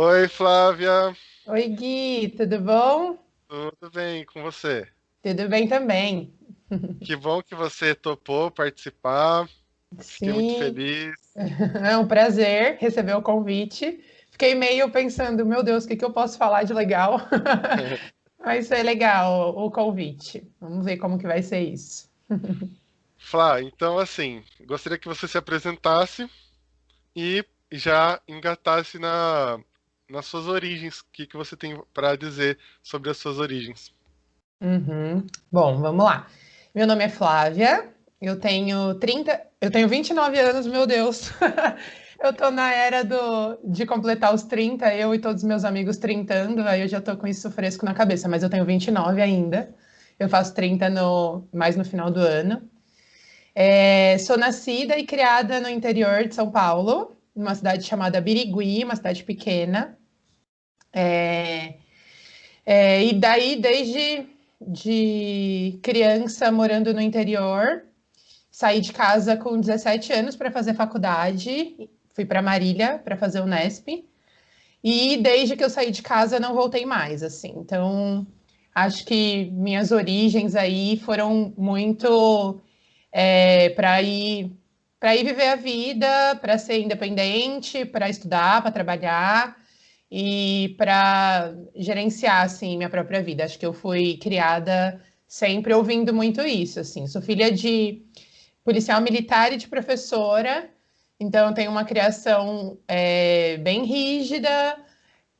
Oi, Flávia, Oi, Gui, tudo bom? tudo bem com você? Tudo bem também. Que bom que você topou participar, fiquei muito Sim, feliz. é um prazer receber o convite. Fiquei meio pensando, meu Deus, o que que eu posso falar de legal? Mas foi legal o convite. Vamos ver como que vai ser isso. Flá, então assim, gostaria que você se apresentasse e já engatasse nas suas origens. O que que você tem para dizer sobre as suas origens? Uhum. Bom, vamos lá. Meu nome é Flávia, eu tenho 29 anos, meu Deus. Eu tô na era de completar os 30, eu e todos os meus amigos trintando, aí eu já tô com isso fresco na cabeça, mas eu tenho 29 ainda. Eu faço 30 mais no final do ano. Sou nascida e criada no interior de São Paulo, numa cidade chamada Birigui, uma cidade pequena. E daí, desde de criança morando no interior, saí de casa com 17 anos para fazer faculdade, fui para Marília para fazer o Unesp, e desde que eu saí de casa não voltei mais, assim. Então, acho que minhas origens aí foram muito para ir viver a vida, para ser independente, para estudar, para trabalhar e para gerenciar assim minha própria vida. Acho que eu fui criada sempre ouvindo muito isso, assim. Sou filha de policial militar e de professora, então eu tenho uma criação bem rígida,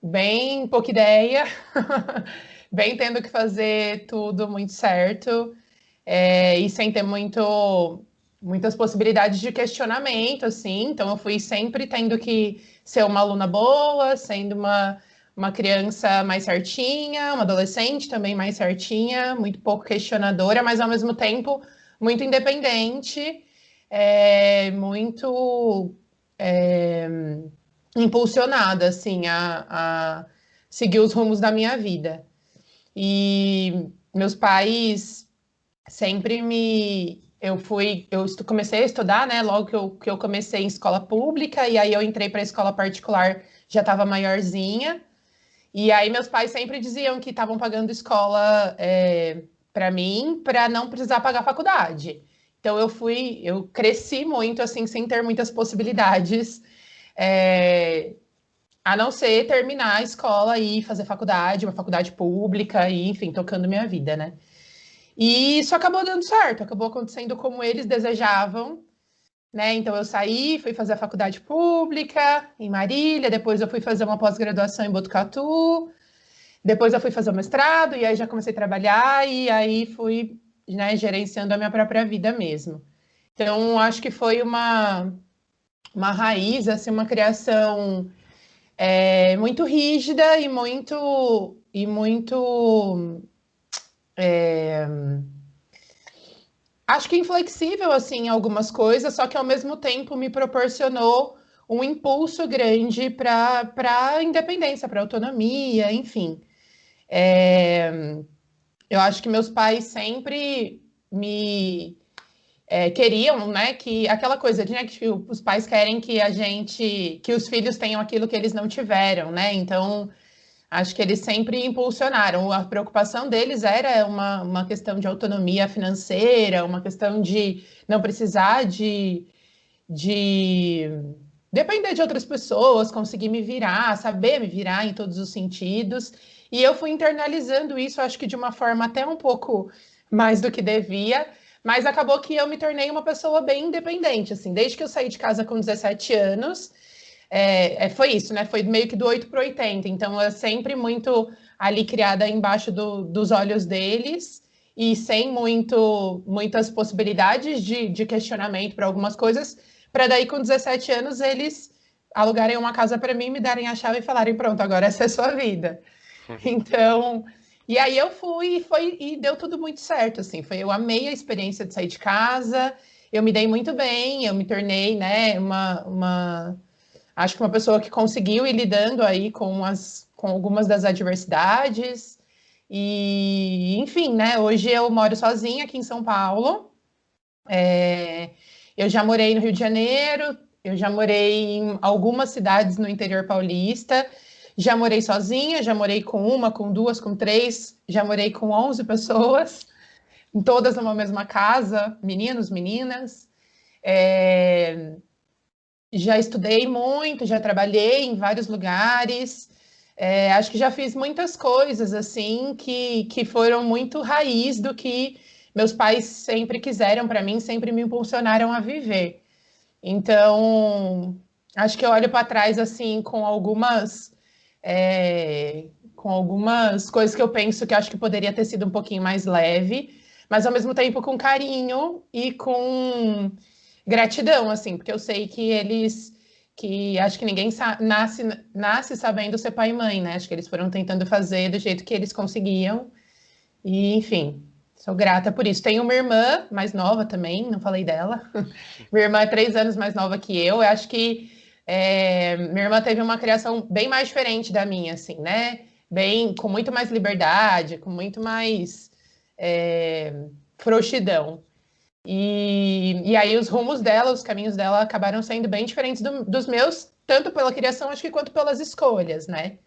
bem pouca ideia, bem tendo que fazer tudo muito certo, e sem ter muitas possibilidades de questionamento, assim. Então, eu fui sempre tendo que ser uma aluna boa, sendo uma criança mais certinha, uma adolescente também mais certinha, muito pouco questionadora, mas ao mesmo tempo muito independente, muito é, impulsionada, assim, a seguir os rumos da minha vida. E meus pais sempre me. Comecei a estudar, né? Logo que eu comecei em escola pública, e aí eu entrei para a escola particular, já estava maiorzinha. E aí meus pais sempre diziam que estavam pagando escola para mim, para não precisar pagar faculdade. Então eu cresci muito assim, sem ter muitas possibilidades, é, a não ser terminar a escola e fazer faculdade, uma faculdade pública, e enfim, tocando minha vida, né? E isso acabou dando certo, acabou acontecendo como eles desejavam, né? Então eu saí, fui fazer a faculdade pública em Marília, depois eu fui fazer uma pós-graduação em Botucatu, depois eu fui fazer o mestrado e aí já comecei a trabalhar e aí fui, né, gerenciando a minha própria vida mesmo. Então acho que foi uma raiz, assim, uma criação muito rígida e muito acho que inflexível assim em algumas coisas, só que ao mesmo tempo me proporcionou um impulso grande para a independência, para a autonomia, enfim. Eu acho que meus pais sempre me queriam, né, que aquela coisa de, né, que os pais querem que que os filhos tenham aquilo que eles não tiveram, né? Então, acho que eles sempre impulsionaram. A preocupação deles era uma questão de autonomia financeira, uma questão de não precisar de depender de outras pessoas, conseguir me virar, saber me virar em todos os sentidos. E eu fui internalizando isso, acho que de uma forma até um pouco mais do que devia, mas acabou que eu me tornei uma pessoa bem independente, assim, desde que eu saí de casa com 17 anos, foi isso, né? Foi meio que do 8 para 80. Então, eu sempre muito ali criada embaixo dos olhos deles e sem muitas possibilidades de questionamento para algumas coisas, para daí com 17 anos eles alugarem uma casa para mim, me darem a chave e falarem: pronto, agora essa é a sua vida. Então, e aí eu fui e deu tudo muito certo, assim. Eu amei a experiência de sair de casa, eu me dei muito bem, eu me tornei, né, acho que uma pessoa que conseguiu ir lidando aí com algumas das adversidades. E, enfim, né? Hoje eu moro sozinha aqui em São Paulo. Eu já morei no Rio de Janeiro, eu já morei em algumas cidades no interior paulista, Já morei sozinha, já morei com uma, com duas, com três, já morei com 11 pessoas, todas numa mesma casa, meninos, meninas. É, já estudei muito, já trabalhei em vários lugares. Acho que já fiz muitas coisas assim que foram muito raiz do que meus pais sempre quiseram para mim, sempre me impulsionaram a viver. Então, acho que eu olho para trás assim com algumas coisas que eu penso que acho que poderia ter sido um pouquinho mais leve, mas ao mesmo tempo com carinho e com gratidão, assim, porque eu sei que que acho que ninguém nasce sabendo ser pai e mãe, né? Acho que eles foram tentando fazer do jeito que eles conseguiam. E, enfim, sou grata por isso. Tenho uma irmã mais nova também, não falei dela. Minha irmã é 3 anos mais nova que eu. Eu acho que minha irmã teve uma criação bem mais diferente da minha, assim, né? Bem, com muito mais liberdade, com muito mais frouxidão. E aí os rumos dela, os caminhos dela acabaram sendo bem diferentes dos meus, tanto pela criação, acho que quanto pelas escolhas, né?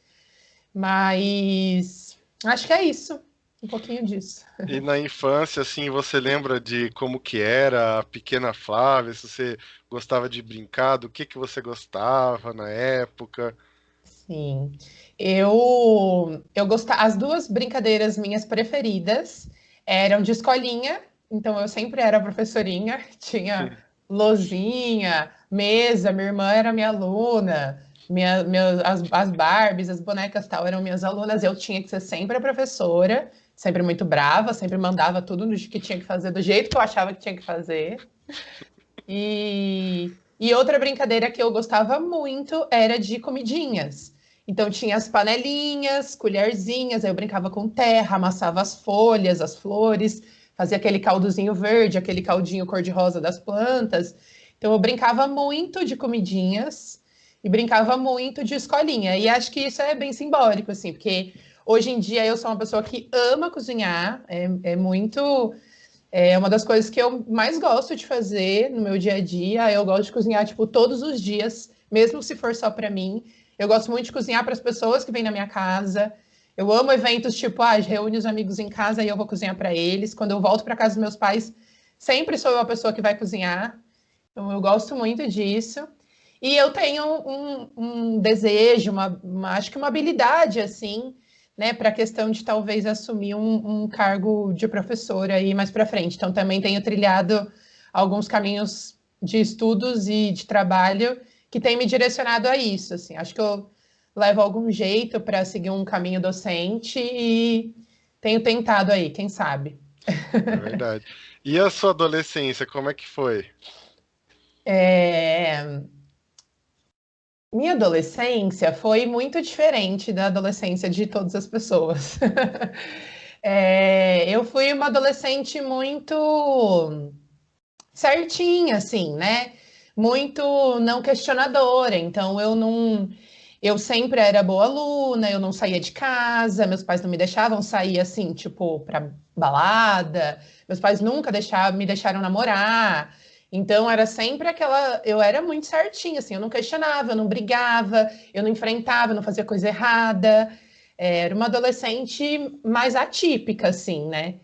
Mas acho que é isso, um pouquinho disso. E na infância, assim, você lembra de como que era a pequena Flávia? Se você gostava de brincar, do que você gostava na época? Sim, eu gostava. As duas brincadeiras minhas preferidas eram de escolinha, então eu sempre era professorinha, tinha lousinha, mesa, minha irmã era minha aluna, as Barbies, as bonecas tal eram minhas alunas, eu tinha que ser sempre a professora, sempre muito brava, sempre mandava tudo no que tinha que fazer, do jeito que eu achava que tinha que fazer. E outra brincadeira que eu gostava muito era de comidinhas. Então tinha as panelinhas, colherzinhas, aí eu brincava com terra, amassava as folhas, as flores, fazia aquele caldozinho verde, aquele caldinho cor-de-rosa das plantas. Então eu brincava muito de comidinhas e brincava muito de escolinha. E acho que isso é bem simbólico, assim, porque hoje em dia eu sou uma pessoa que ama cozinhar, é muito uma das coisas que eu mais gosto de fazer no meu dia a dia. Eu gosto de cozinhar, tipo, todos os dias, mesmo se for só para mim. Eu gosto muito de cozinhar para as pessoas que vêm na minha casa. Eu amo eventos tipo, reúne os amigos em casa e eu vou cozinhar para eles. Quando eu volto para casa dos meus pais, sempre sou eu a pessoa que vai cozinhar. Então, eu gosto muito disso. E eu tenho um desejo, acho que uma habilidade, assim, né, para a questão de talvez assumir um cargo de professora aí mais para frente. Então, também tenho trilhado alguns caminhos de estudos e de trabalho que têm me direcionado a isso. Assim, acho que eu levo algum jeito para seguir um caminho docente e tenho tentado aí, quem sabe. É verdade. E a sua adolescência, como é que foi? É... Minha adolescência foi muito diferente da adolescência de todas as pessoas. Eu fui uma adolescente muito certinha, assim, né? Muito não questionadora. Então, eu sempre era boa aluna, eu não saía de casa, meus pais não me deixavam sair assim, tipo, para balada. Meus pais nunca me deixaram namorar. Então, era sempre aquela. Eu era muito certinha, assim, eu não questionava, eu não brigava, eu não enfrentava, eu não fazia coisa errada. Era uma adolescente mais atípica, assim, né?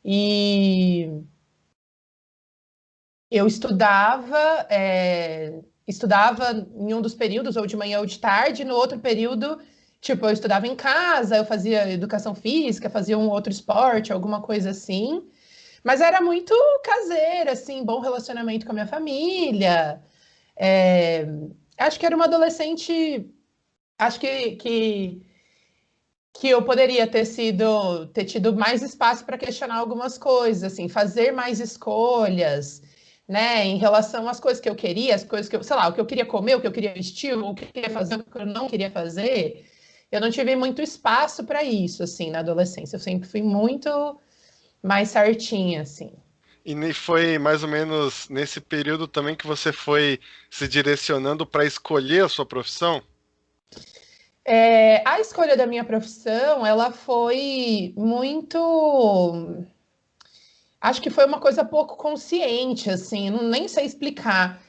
E eu estudava em um dos períodos, ou de manhã ou de tarde, no outro período, tipo, eu estudava em casa, eu fazia educação física, fazia um outro esporte, alguma coisa assim, mas era muito caseira, assim, bom relacionamento com a minha família. É, acho que era uma adolescente, acho que eu poderia ter tido mais espaço para questionar algumas coisas, assim, fazer mais escolhas, né, em relação às coisas que eu queria, as coisas que eu, sei lá, o que eu queria comer, o que eu queria vestir, o que eu queria fazer, o que eu não queria fazer. Eu não tive muito espaço para isso, assim, na adolescência. Eu sempre fui muito mais certinha, assim. E foi mais ou menos nesse período também que você foi se direcionando para escolher a sua profissão? A escolha da minha profissão, ela foi muito. Acho que foi uma coisa pouco consciente, assim, nem sei explicar.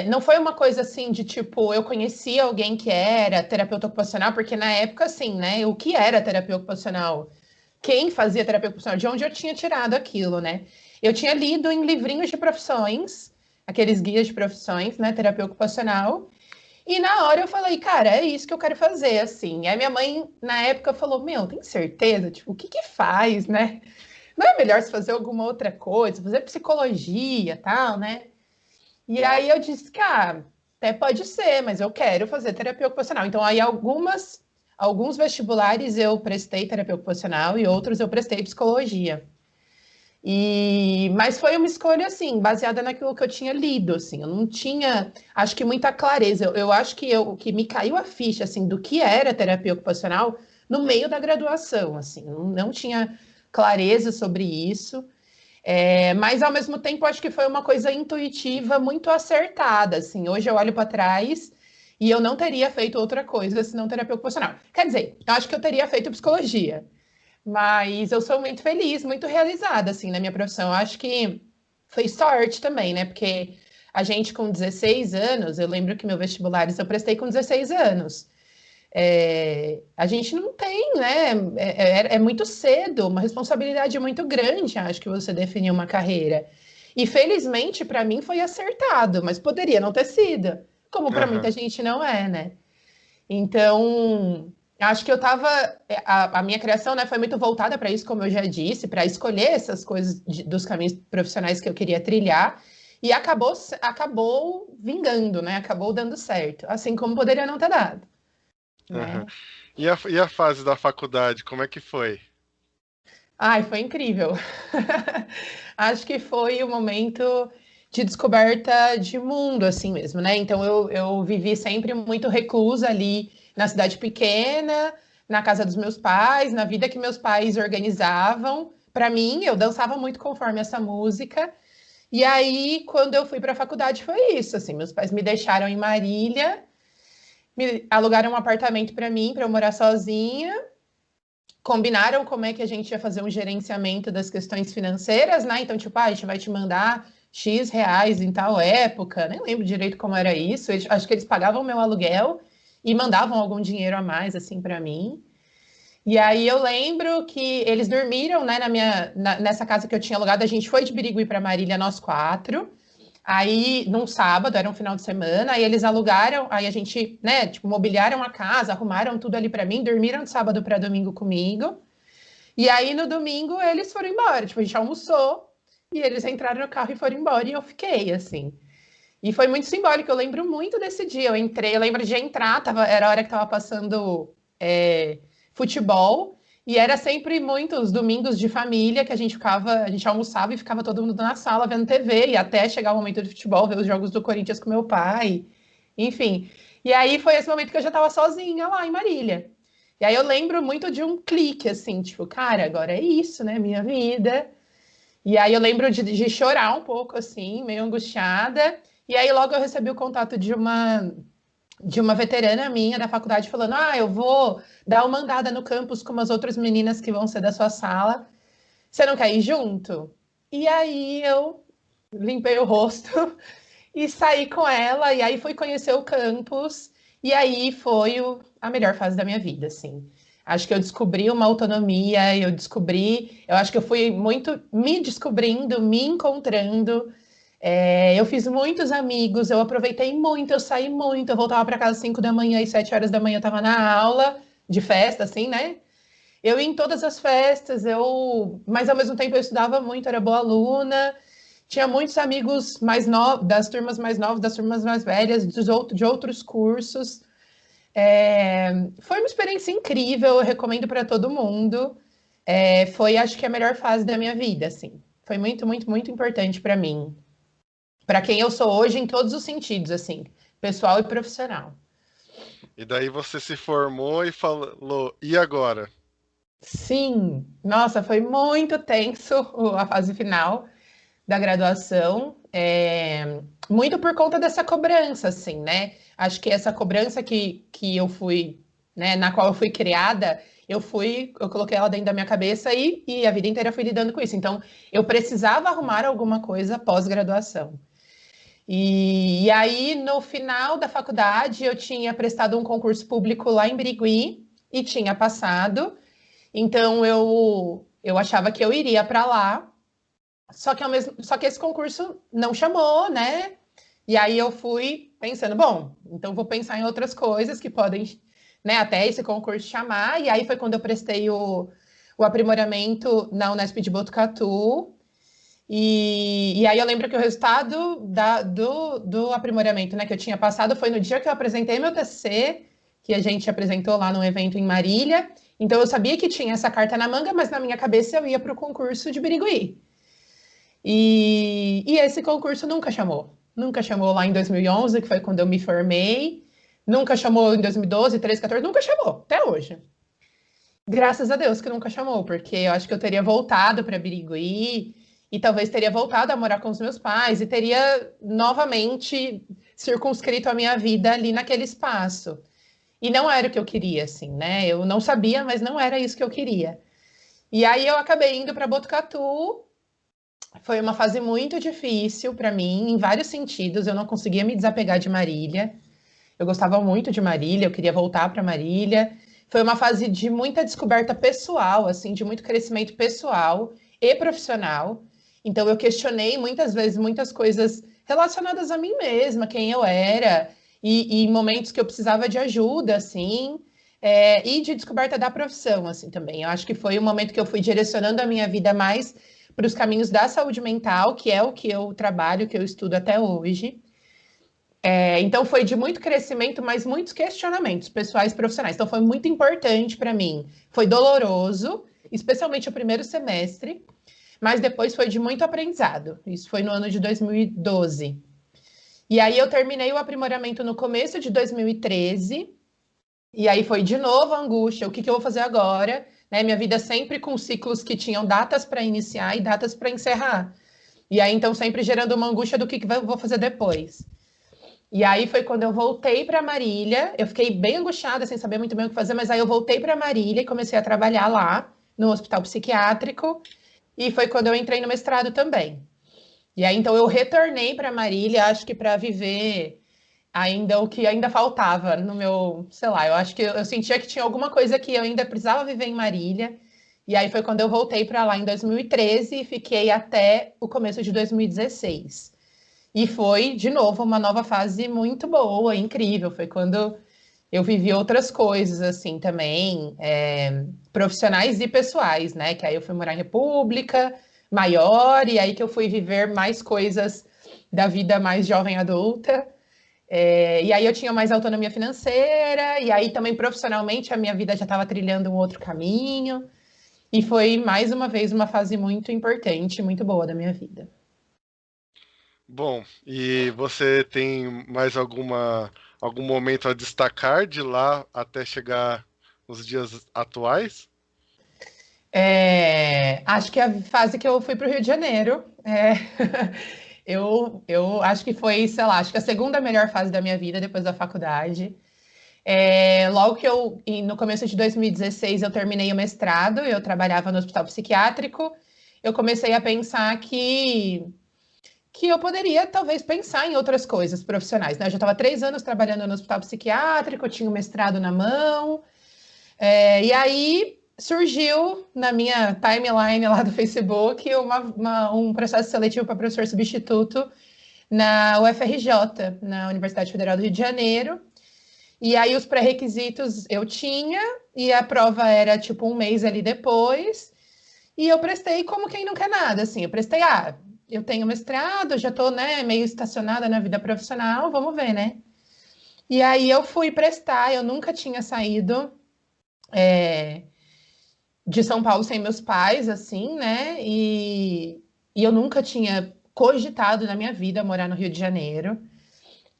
Não foi uma coisa assim de tipo, eu conhecia alguém que era terapeuta ocupacional, porque na época, assim, né? O que era terapia ocupacional? Quem fazia terapia ocupacional? De onde eu tinha tirado aquilo, né? Eu tinha lido em livrinhos de profissões, aqueles guias de profissões, né? Terapia ocupacional. E na hora eu falei, cara, é isso que eu quero fazer, assim. E aí minha mãe, na época, falou, meu, tem certeza? Tipo, o que que faz, né? Não é melhor se fazer alguma outra coisa, fazer psicologia, tal, né? E aí eu disse, cara, até pode ser, mas eu quero fazer terapia ocupacional. Então aí alguns vestibulares eu prestei terapia ocupacional e outros eu prestei psicologia. Mas foi uma escolha assim, baseada naquilo que eu tinha lido, assim. Eu não tinha, acho que muita clareza. Eu acho que que me caiu a ficha assim do que era terapia ocupacional no meio da graduação, assim. Eu não tinha clareza sobre isso. Mas ao mesmo tempo acho que foi uma coisa intuitiva muito acertada, assim. Hoje eu olho para trás e eu não teria feito outra coisa senão terapia ocupacional. Quer dizer, eu acho que eu teria feito psicologia, mas eu sou muito feliz, muito realizada, assim, na minha profissão. Eu acho que foi sorte também, né? Porque a gente com 16 anos, eu lembro que meu vestibulares eu prestei com 16 anos. A gente não tem, né? É muito cedo, uma responsabilidade muito grande, acho que você definir uma carreira. E felizmente para mim foi acertado, mas poderia não ter sido, como para muita Aham. gente não é, né? Então, acho que eu estava. A minha criação, né, foi muito voltada para isso, como eu já disse, para escolher essas coisas dos caminhos profissionais que eu queria trilhar. E acabou vingando, né? Acabou dando certo. Assim como poderia não ter dado, Aham. né? E a fase da faculdade, como é que foi? Ai, foi incrível. Acho que foi o momento de descoberta de mundo, assim mesmo, né? Então eu vivi sempre muito reclusa ali na cidade pequena, na casa dos meus pais, na vida que meus pais organizavam. Para mim, eu dançava muito conforme essa música. E aí, quando eu fui para a faculdade, foi isso. Assim, meus pais me deixaram em Marília, me alugaram um apartamento para eu morar sozinha, combinaram como é que a gente ia fazer um gerenciamento das questões financeiras, né? Então, tipo, a gente vai te mandar X reais em tal época, nem lembro direito como era isso. Acho que eles pagavam meu aluguel e mandavam algum dinheiro a mais, assim, para mim. E aí eu lembro que eles dormiram, né, nessa casa que eu tinha alugado. A gente foi de Birigui para Marília, nós quatro. Aí, num sábado, era um final de semana, aí eles alugaram, aí a gente, né, tipo, mobiliaram a casa, arrumaram tudo ali para mim, dormiram de sábado para domingo comigo. E aí, no domingo, eles foram embora. Tipo, a gente almoçou e eles entraram no carro e foram embora e eu fiquei, assim. E foi muito simbólico, eu lembro muito desse dia. Eu lembro de entrar, era a hora que tava passando futebol, e era sempre muitos domingos de família que a gente almoçava e ficava todo mundo na sala vendo TV, e até chegar o momento de futebol, ver os jogos do Corinthians com meu pai, enfim. E aí foi esse momento que eu já estava sozinha lá em Marília. E aí eu lembro muito de um clique, assim, tipo, cara, agora é isso, né, minha vida. E aí eu lembro de chorar um pouco, assim, meio angustiada. E aí logo eu recebi o contato de uma veterana minha da faculdade falando: Ah, eu vou dar uma andada no campus com umas outras meninas que vão ser da sua sala. Você não quer ir junto? E aí eu limpei o rosto e saí com ela. E aí fui conhecer o campus. E aí foi a melhor fase da minha vida, assim. Acho que eu descobri uma autonomia, eu acho que eu fui muito me descobrindo, me encontrando. Eu fiz muitos amigos, eu aproveitei muito, eu saí muito, eu voltava para casa às 5 da manhã e 7 horas da manhã eu estava na aula de festa, assim, né? Eu ia em todas as festas, mas ao mesmo tempo eu estudava muito, era boa aluna, tinha muitos amigos mais novos, das turmas mais novas, das turmas mais velhas, de outros cursos. Foi uma experiência incrível, eu recomendo para todo mundo. Foi, acho que, a melhor fase da minha vida, assim. Foi muito, muito, muito importante para mim, para quem eu sou hoje em todos os sentidos, assim, pessoal e profissional. E daí você se formou e falou, e agora? Sim, nossa, foi muito tenso a fase final da graduação, muito por conta dessa cobrança, assim, né? Acho que essa cobrança que eu fui, né, na qual eu fui criada, eu coloquei ela dentro da minha cabeça e a vida inteira fui lidando com isso. Então, eu precisava arrumar alguma coisa pós-graduação. E aí, no final da faculdade, eu tinha prestado um concurso público lá em Birigui e tinha passado. Então, eu achava que eu iria para lá. Só que esse concurso não chamou, né? E aí eu fui pensando, bom, então vou pensar em outras coisas que podem, né, até esse concurso chamar. E aí foi quando eu prestei o aprimoramento na Unesp de Botucatu. E aí eu lembro que o resultado do aprimoramento, né, que eu tinha passado foi no dia que eu apresentei meu TCC, que a gente apresentou lá num evento em Marília. Então eu sabia que tinha essa carta na manga, mas na minha cabeça eu ia para o concurso de Birigui. E esse concurso nunca chamou. Nunca chamou lá em 2011, que foi quando eu me formei. Nunca chamou em 2012, 13, 14, nunca chamou, até hoje. Graças a Deus que nunca chamou, porque eu acho que eu teria voltado para Birigui e talvez teria voltado a morar com os meus pais e teria novamente circunscrito a minha vida ali naquele espaço. E não era o que eu queria, assim, né? Eu não sabia, mas não era isso que eu queria. E aí eu acabei indo para Botucatu. Foi uma fase muito difícil para mim, em vários sentidos. Eu não conseguia me desapegar de Marília. Eu gostava muito de Marília, eu queria voltar para Marília. Foi uma fase de muita descoberta pessoal, assim, de muito crescimento pessoal e profissional. Então eu questionei muitas vezes muitas coisas relacionadas a mim mesma, quem eu era, e momentos que eu precisava de ajuda, assim, e de descoberta da profissão, assim, também. Eu acho que foi o momento que eu fui direcionando a minha vida mais para os caminhos da saúde mental, que é o que eu trabalho, que eu estudo até hoje. Então foi de muito crescimento, mas muitos questionamentos pessoais e profissionais. Então foi muito importante para mim. Foi doloroso, especialmente o primeiro semestre, mas depois foi de muito aprendizado. Isso foi no ano de 2012. E aí eu terminei o aprimoramento no começo de 2013. E aí foi de novo a angústia, o que eu vou fazer agora? Né, minha vida sempre com ciclos que tinham datas para iniciar e datas para encerrar. E aí, então, sempre gerando uma angústia do que eu vou fazer depois. E aí foi quando eu voltei para Marília. Eu fiquei bem angustiada, sem saber muito bem o que fazer, mas aí eu voltei para Marília e comecei a trabalhar lá, no hospital psiquiátrico. E foi quando eu entrei no mestrado também. E aí, então, eu retornei para Marília, acho que para viver ainda o que ainda faltava no meu, sei lá, eu acho que eu sentia que tinha alguma coisa que eu ainda precisava viver em Marília. E aí foi quando eu voltei para lá em 2013 e fiquei até o começo de 2016. E foi, de novo, uma nova fase muito boa, incrível. Foi quando eu vivi outras coisas, assim, também, profissionais e pessoais, né? Que aí eu fui morar em República, maior, e aí que eu fui viver mais coisas da vida mais jovem adulta. E aí eu tinha mais autonomia financeira, e aí também profissionalmente a minha vida já estava trilhando um outro caminho. E foi mais uma vez uma fase muito importante, muito boa da minha vida. Bom, e você tem mais algum momento a destacar de lá até chegar nos dias atuais? Acho que a fase que eu fui para o Rio de Janeiro, eu acho que foi, sei lá, acho que a segunda melhor fase da minha vida depois da faculdade. Logo que no começo de 2016, eu terminei o mestrado, eu trabalhava no hospital psiquiátrico, eu comecei a pensar que eu poderia talvez pensar em outras coisas profissionais, né? Eu já estava 3 anos trabalhando no hospital psiquiátrico, eu tinha o mestrado na mão, e aí surgiu na minha timeline lá do Facebook um processo seletivo para professor substituto na UFRJ, na Universidade Federal do Rio de Janeiro. E aí os pré-requisitos eu tinha, e a prova era tipo um mês ali depois, e eu prestei como quem não quer nada, assim, eu prestei, eu tenho mestrado, já estou, né, meio estacionada na vida profissional, vamos ver, né? E aí eu fui prestar, eu nunca tinha saído de São Paulo sem meus pais, assim, né? E eu nunca tinha cogitado na minha vida morar no Rio de Janeiro.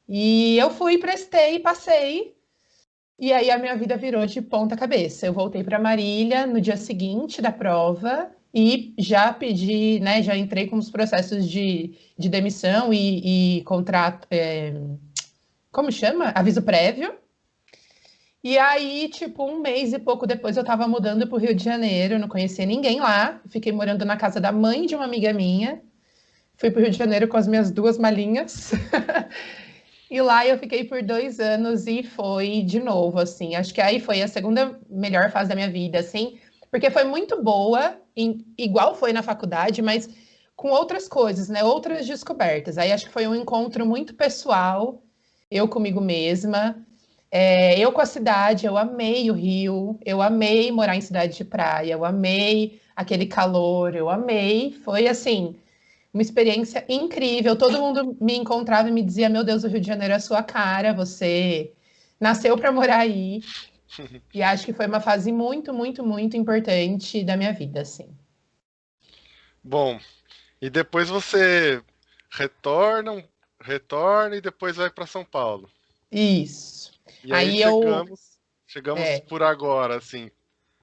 E eu fui, prestei, passei. E aí a minha vida virou de ponta cabeça. Eu voltei para Marília no dia seguinte da prova e já pedi, né? Já entrei com os processos de demissão e contrato, como chama? Aviso prévio. E aí, tipo, um mês e pouco depois eu tava mudando pro Rio de Janeiro, não conhecia ninguém lá, fiquei morando na casa da mãe de uma amiga minha, Fui para o Rio de Janeiro com as minhas 2 malinhas. E lá eu fiquei por 2 anos e foi de novo, assim. Acho que aí foi a segunda melhor fase da minha vida, assim, porque foi muito boa, igual foi na faculdade, mas com outras coisas, né? Outras descobertas. Aí acho que foi um encontro muito pessoal, eu comigo mesma, eu com a cidade. Eu amei o Rio, eu amei morar em cidade de praia, eu amei aquele calor, eu amei. Foi assim uma experiência incrível. Todo mundo me encontrava e me dizia: Meu Deus, o Rio de Janeiro é a sua cara, você nasceu para morar aí. E acho que foi uma fase muito, muito, muito importante da minha vida, assim. Bom, e depois você retorna, retorna e depois vai para São Paulo. Isso. E aí Aí eu. chegamos É, por agora, assim.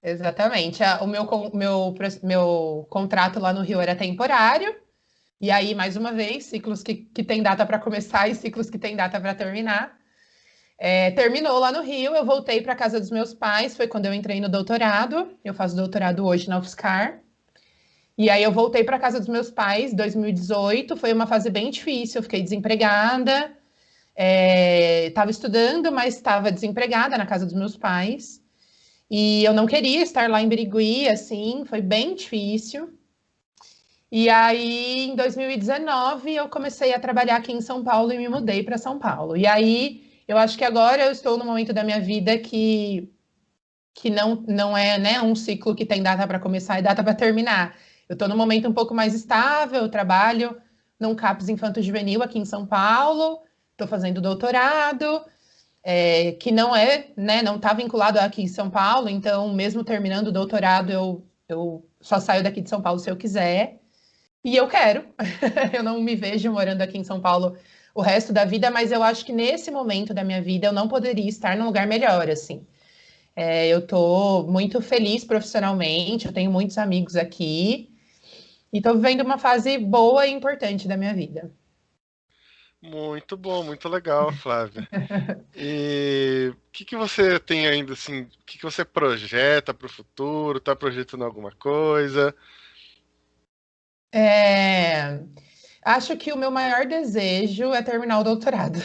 exatamente. O meu contrato lá no Rio era temporário. E aí, mais uma vez, ciclos que tem data para começar e ciclos que tem data para terminar. Terminou lá no Rio, eu voltei para casa dos meus pais, foi quando eu entrei no doutorado. Eu faço doutorado hoje na UFSCar. E aí eu voltei para casa dos meus pais, 2018. Foi uma fase bem difícil, eu fiquei desempregada. Estava estudando, mas estava desempregada na casa dos meus pais. E eu não queria estar lá em Birigui, assim, foi bem difícil. E aí, em 2019, eu comecei a trabalhar aqui em São Paulo e me mudei para São Paulo. E aí, eu acho que agora eu estou no momento da minha vida que não é, né, um ciclo que tem data para começar e data para terminar. Eu estou num momento um pouco mais estável, eu trabalho num CAPS Infanto-Juvenil aqui em São Paulo, estou fazendo doutorado, que não é, né, não está vinculado aqui em São Paulo, então, mesmo terminando o doutorado, eu só saio daqui de São Paulo se eu quiser. E eu quero. Eu não me vejo morando aqui em São Paulo o resto da vida, mas eu acho que nesse momento da minha vida eu não poderia estar num lugar melhor, assim. Eu estou muito feliz profissionalmente, eu tenho muitos amigos aqui e estou vivendo uma fase boa e importante da minha vida. Muito bom, muito legal, Flávia. E o que que você tem ainda assim? O que que você projeta para o futuro? Tá projetando alguma coisa? É, Acho que o meu maior desejo é terminar o doutorado.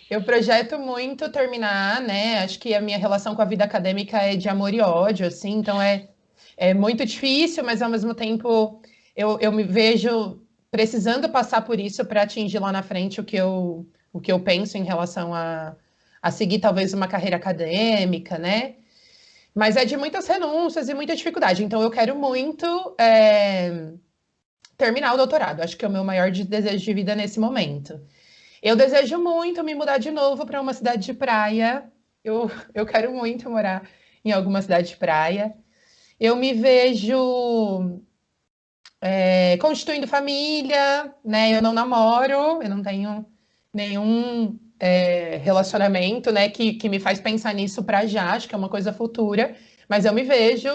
Eu projeto muito terminar, né? Acho que a minha relação com a vida acadêmica é de amor e ódio, assim, então é muito difícil, mas ao mesmo tempo eu me vejo precisando passar por isso para atingir lá na frente o que eu penso em relação a seguir talvez uma carreira acadêmica, né? Mas é de muitas renúncias e muita dificuldade. Então eu quero muito terminar o doutorado. Acho que é o meu maior desejo de vida nesse momento. Eu desejo muito me mudar de novo para uma cidade de praia. Eu quero muito morar em alguma cidade de praia. Eu me vejo constituindo família, né? Eu não namoro, eu não tenho nenhum relacionamento, né, que me faz pensar nisso para já, acho que é uma coisa futura, mas eu me vejo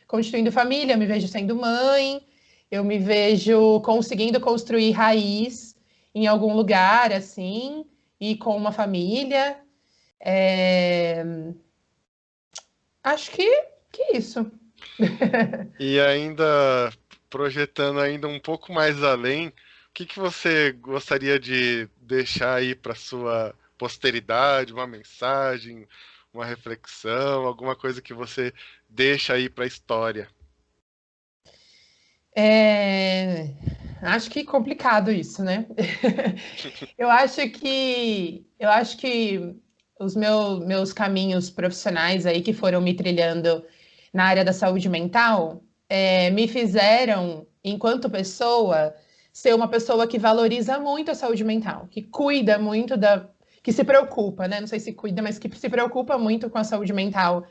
constituindo família, eu me vejo sendo mãe, eu me vejo conseguindo construir raiz em algum lugar, assim, e com uma família. É, Acho que é isso. E ainda projetando ainda um pouco mais além, o que que você gostaria de deixar aí para sua posteridade, uma mensagem, uma reflexão, alguma coisa que você deixa aí para a história? É, Acho que complicado isso, né? Eu acho que os meus caminhos profissionais aí que foram me trilhando na área da saúde mental me fizeram, enquanto pessoa, ser uma pessoa que valoriza muito a saúde mental, que cuida muito que se preocupa, né? Não sei se cuida, mas que se preocupa muito com a saúde mental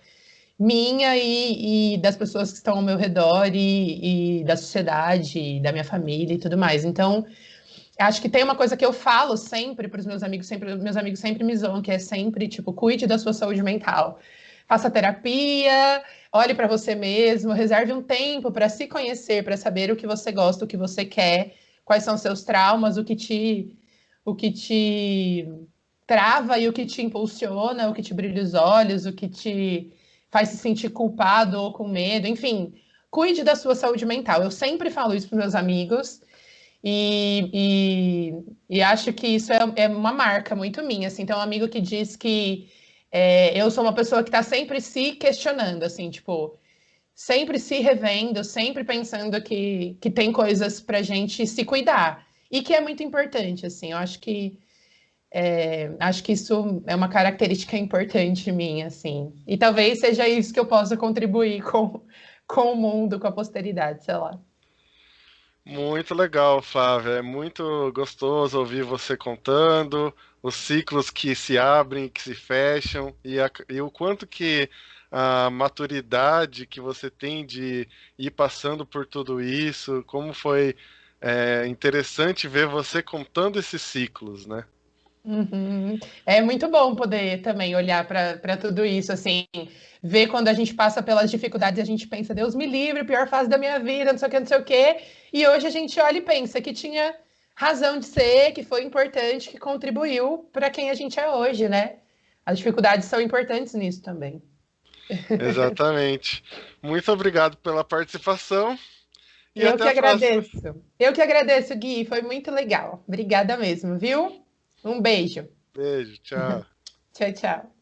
minha e das pessoas que estão ao meu redor e da sociedade, da minha família e tudo mais. Então, acho que tem uma coisa que eu falo sempre para os meus amigos sempre me zoam, que é sempre, tipo, cuide da sua saúde mental. Faça terapia, olhe para você mesmo, reserve um tempo para se conhecer, para saber o que você gosta, o que você quer, quais são seus traumas, o que te trava e o que te impulsiona, o que te brilha os olhos, o que te faz se sentir culpado ou com medo, enfim, cuide da sua saúde mental. Eu sempre falo isso para meus amigos E acho que isso é uma marca muito minha, assim. Tem um amigo que diz que eu sou uma pessoa que está sempre se questionando, assim, tipo, sempre se revendo, sempre pensando que tem coisas para gente se cuidar. E que é muito importante, assim. Eu acho que isso é uma característica importante minha, assim. E talvez seja isso que eu possa contribuir com o mundo, com a posteridade, sei lá. Muito legal, Flávia. É muito gostoso ouvir você contando os ciclos que se abrem, que se fecham e o quanto que a maturidade que você tem de ir passando por tudo isso, como foi interessante ver você contando esses ciclos, né? Uhum. É muito bom poder também olhar para tudo isso, assim, ver quando a gente passa pelas dificuldades e a gente pensa, Deus me livre, pior fase da minha vida, não sei o que, não sei o quê. E hoje a gente olha e pensa que tinha razão de ser, que foi importante, que contribuiu para quem a gente é hoje, né? As dificuldades são importantes nisso também. Exatamente. Muito obrigado pela participação e Eu até que a próxima. agradeço. Eu que agradeço, Gui, foi muito legal. Obrigada mesmo, viu? Um beijo. Beijo, tchau. Tchau, tchau.